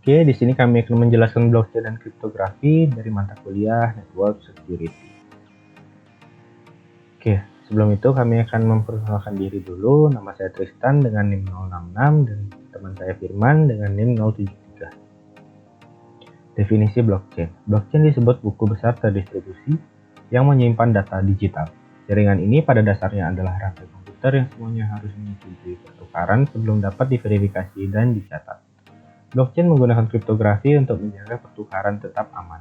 Oke, di sini kami akan menjelaskan blockchain dan kriptografi dari mata kuliah Network Security. Oke, sebelum itu kami akan memperkenalkan diri dulu. Nama saya Tristan dengan NIM 066 dan teman saya Firman dengan NIM 073. Definisi blockchain. Blockchain disebut buku besar terdistribusi yang menyimpan data digital. Jaringan ini pada dasarnya adalah rantai komputer yang semuanya harus menyetujui pertukaran sebelum dapat diverifikasi dan dicatat. Blockchain menggunakan kriptografi untuk menjaga pertukaran tetap aman.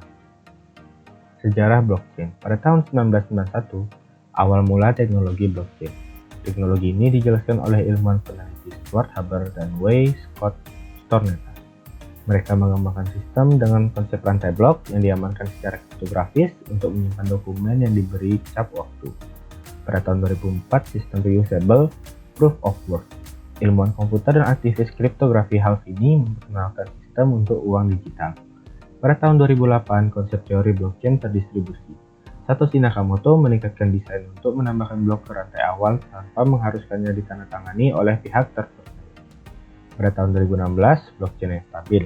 Sejarah blockchain. Pada tahun 1991, awal mula teknologi blockchain. Teknologi ini dijelaskan oleh ilmuwan peneliti Stuart Haber dan W. Scott Stornetta. Mereka mengembangkan sistem dengan konsep rantai blok yang diamankan secara kriptografis untuk menyimpan dokumen yang diberi cap waktu. Pada tahun 2004, sistem reusable proof of work. Ilmuwan komputer dan aktivis kriptografi Halvini memperkenalkan sistem untuk uang digital. Pada tahun 2008, konsep teori blockchain terdistribusi. Satoshi Nakamoto meningkatkan desain untuk menambahkan blok ke rantai awal tanpa mengharuskannya ditandatangani oleh pihak terpercaya. Pada tahun 2016, blockchain yang stabil.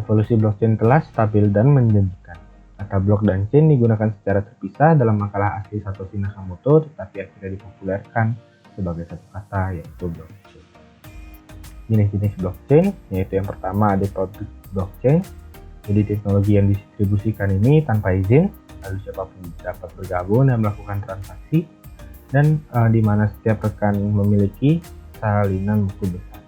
Evolusi blockchain telah stabil dan menjanjikan. Kata blok dan chain digunakan secara terpisah dalam makalah asli Satoshi Nakamoto, tetapi akhirnya dipopulerkan sebagai satu kata, yaitu blockchain. Jenis-jenis blockchain, yaitu yang pertama ada public blockchain. Jadi teknologi yang didistribusikan ini tanpa izin, lalu siapapun dapat bergabung dan melakukan transaksi, dan di mana setiap rekan memiliki salinan buku besar.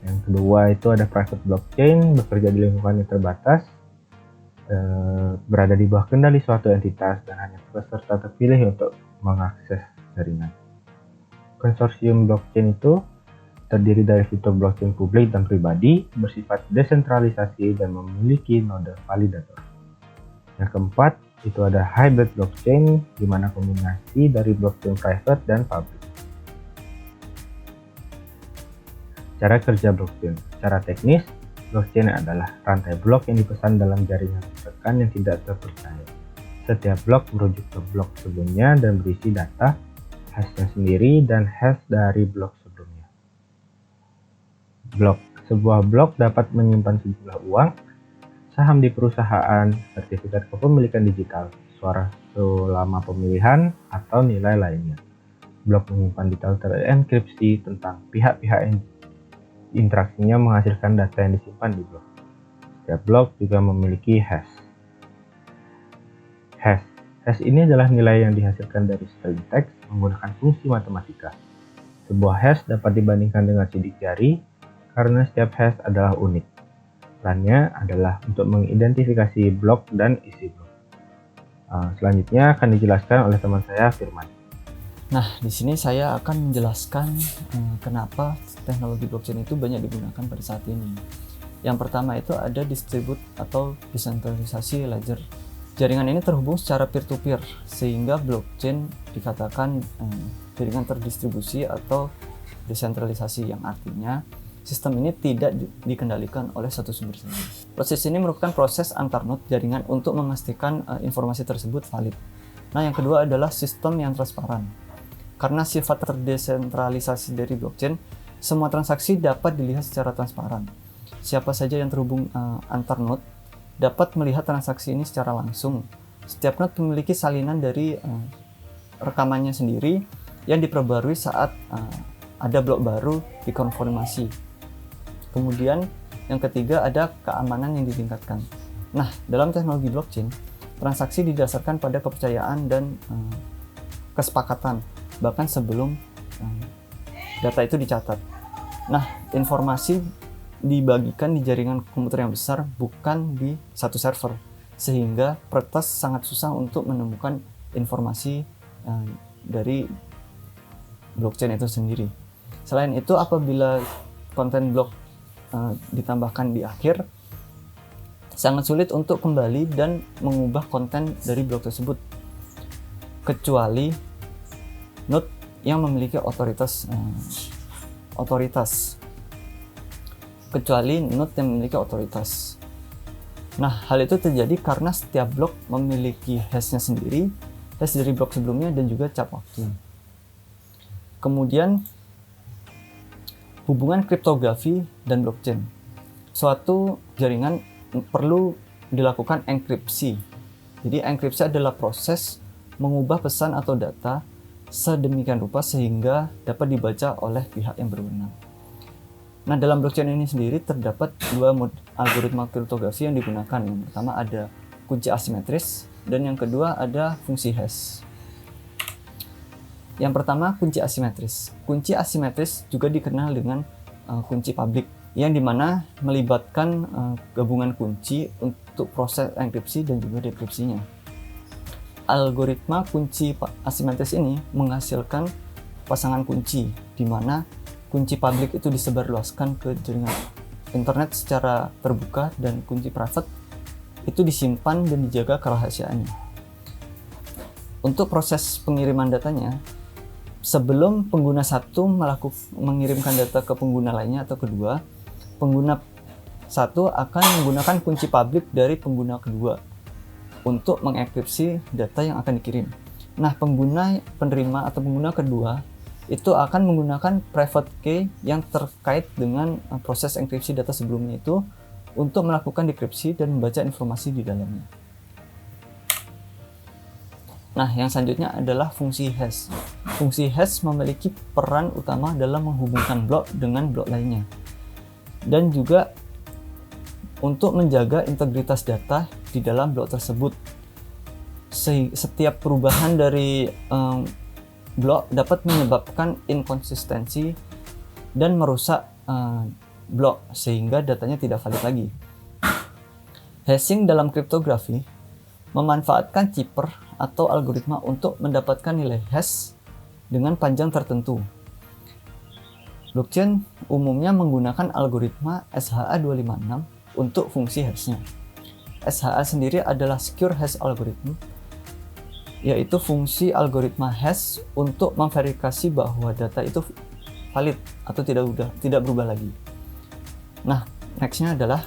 Yang kedua itu ada private blockchain, bekerja di lingkungan yang terbatas, berada di bawah kendali suatu entitas dan hanya peserta terpilih untuk mengakses jaringan. Konsorsium blockchain itu terdiri dari fitur blockchain publik dan pribadi, bersifat desentralisasi dan memiliki node validator. Yang keempat, itu ada hybrid blockchain, di mana kombinasi dari blockchain private dan public. Cara kerja blockchain. Secara teknis, blockchain adalah rantai blok yang dipesan dalam jaringan rekan yang tidak terpercaya. Setiap blok merujuk ke blok sebelumnya dan berisi data, hashnya sendiri, dan hash dari blok sebelumnya. Blok. Sebuah blok dapat menyimpan sejumlah uang, saham di perusahaan, sertifikat kepemilikan digital, suara selama pemilihan, atau nilai lainnya. Blok menyimpan detail terenkripsi tentang pihak-pihak yang interaksinya menghasilkan data yang disimpan di blok. Setiap blok juga memiliki hash. Hash ini adalah nilai yang dihasilkan dari string teks menggunakan fungsi matematika. Sebuah hash dapat dibandingkan dengan sidik jari karena setiap hash adalah unik. Perannya adalah untuk mengidentifikasi blok dan isi blok. Selanjutnya akan dijelaskan oleh teman saya Firman. Nah, di sini saya akan menjelaskan kenapa teknologi blockchain itu banyak digunakan pada saat ini. Yang pertama itu ada distribute atau desentralisasi ledger. Jaringan ini terhubung secara peer-to-peer, sehingga blockchain dikatakan jaringan terdistribusi atau desentralisasi, yang artinya sistem ini tidak dikendalikan oleh satu sumber sendiri. Proses ini merupakan proses antar node jaringan untuk memastikan informasi tersebut valid. Nah, yang kedua adalah sistem yang transparan. Karena sifat terdesentralisasi dari blockchain, semua transaksi dapat dilihat secara transparan. Siapa saja yang terhubung antar node dapat melihat transaksi ini secara langsung. Setiap node memiliki salinan dari rekamannya sendiri yang diperbarui saat ada blok baru dikonfirmasi. Kemudian yang ketiga ada keamanan yang ditingkatkan. Nah, dalam teknologi blockchain, transaksi didasarkan pada kepercayaan dan kesepakatan, bahkan sebelum data itu dicatat. Nah, informasi dibagikan di jaringan komputer yang besar, bukan di satu server, sehingga peretas sangat susah untuk menemukan informasi dari blockchain itu sendiri. Selain itu, apabila konten blok ditambahkan di akhir, sangat sulit untuk kembali dan mengubah konten dari blok tersebut, kecuali node yang memiliki otoritas. Nah, hal itu terjadi karena setiap blok memiliki hashnya sendiri, hash dari blok sebelumnya, dan juga cap waktu. Kemudian hubungan kriptografi dan blockchain. suatu jaringan perlu dilakukan enkripsi. Jadi enkripsi adalah proses mengubah pesan atau data sedemikian rupa sehingga dapat dibaca oleh pihak yang berwenang. Nah, dalam blockchain ini sendiri terdapat dua algoritma kriptografi yang digunakan. Yang pertama ada kunci asimetris dan yang kedua ada fungsi hash. Yang pertama, kunci asimetris. Kunci asimetris juga dikenal dengan kunci publik, yang dimana melibatkan gabungan kunci untuk proses enkripsi dan juga dekripsinya. Algoritma kunci asimetris ini menghasilkan pasangan kunci, di mana kunci publik itu disebarluaskan ke jaringan internet secara terbuka dan kunci private itu disimpan dan dijaga kerahasiaannya. Untuk proses pengiriman datanya, sebelum pengguna satu mengirimkan data ke pengguna lainnya atau kedua, pengguna satu akan menggunakan kunci publik dari pengguna kedua untuk mengenkripsi data yang akan dikirim. Nah, pengguna penerima atau pengguna kedua itu akan menggunakan private key yang terkait dengan proses enkripsi data sebelumnya itu untuk melakukan dekripsi dan membaca informasi di dalamnya. Nah, yang selanjutnya adalah fungsi hash. Fungsi hash memiliki peran utama dalam menghubungkan blok dengan blok lainnya, dan juga untuk menjaga integritas data di dalam blok tersebut. Setiap perubahan dari blok dapat menyebabkan inkonsistensi dan merusak blok sehingga datanya tidak valid lagi. Hashing dalam kriptografi memanfaatkan cipher atau algoritma untuk mendapatkan nilai hash dengan panjang tertentu. Blockchain umumnya menggunakan algoritma SHA-256 untuk fungsi hashnya. SHA sendiri adalah Secure Hash Algorithm, yaitu fungsi algoritma hash untuk memverifikasi bahwa data itu valid atau tidak berubah lagi. Nah, nextnya adalah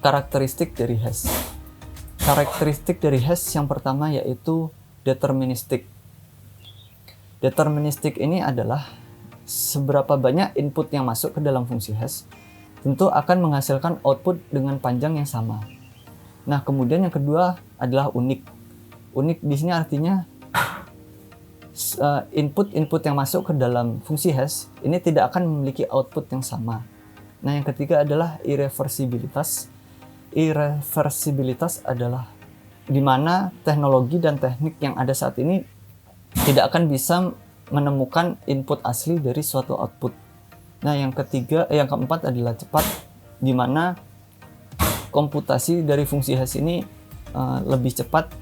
karakteristik dari hash. Karakteristik dari hash yang pertama yaitu deterministik. Deterministik ini adalah seberapa banyak input yang masuk ke dalam fungsi hash tentu akan menghasilkan output dengan panjang yang sama. Nah, kemudian yang kedua adalah unik. Unik di sini artinya input yang masuk ke dalam fungsi hash ini tidak akan memiliki output yang sama. Nah, yang ketiga adalah irreversibilitas. Irreversibilitas adalah di mana teknologi dan teknik yang ada saat ini tidak akan bisa menemukan input asli dari suatu output. Nah, yang keempat adalah cepat, di mana komputasi dari fungsi hash ini lebih cepat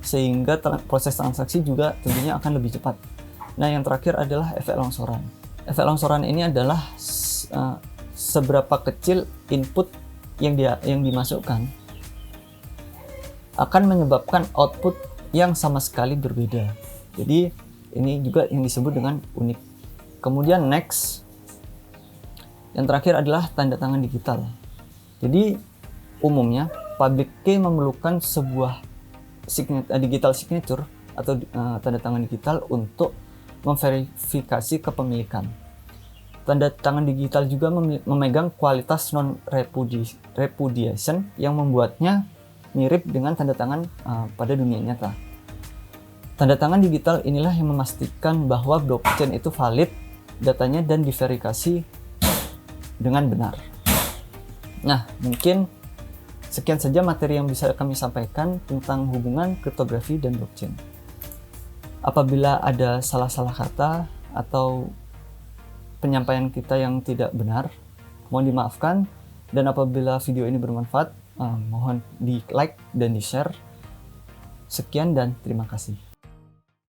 sehingga proses transaksi juga tentunya akan lebih cepat. Nah, yang terakhir adalah efek longsoran. Efek longsoran ini adalah seberapa kecil input yang dimasukkan akan menyebabkan output yang sama sekali berbeda. Jadi ini juga yang disebut dengan unik. Kemudian next, yang terakhir adalah tanda tangan digital. Jadi umumnya public key memerlukan sebuah digital signature atau tanda tangan digital untuk memverifikasi kepemilikan. Tanda tangan digital juga memegang kualitas non-repudiation yang membuatnya mirip dengan tanda tangan pada dunia nyata. Tanda tangan digital inilah yang memastikan bahwa blockchain itu valid datanya dan diverifikasi dengan benar. Nah, mungkin sekian saja materi yang bisa kami sampaikan tentang hubungan kriptografi dan blockchain. Apabila ada salah-salah kata atau penyampaian kita yang tidak benar, mohon dimaafkan, dan apabila video ini bermanfaat, mohon di like dan di share. Sekian dan terima kasih.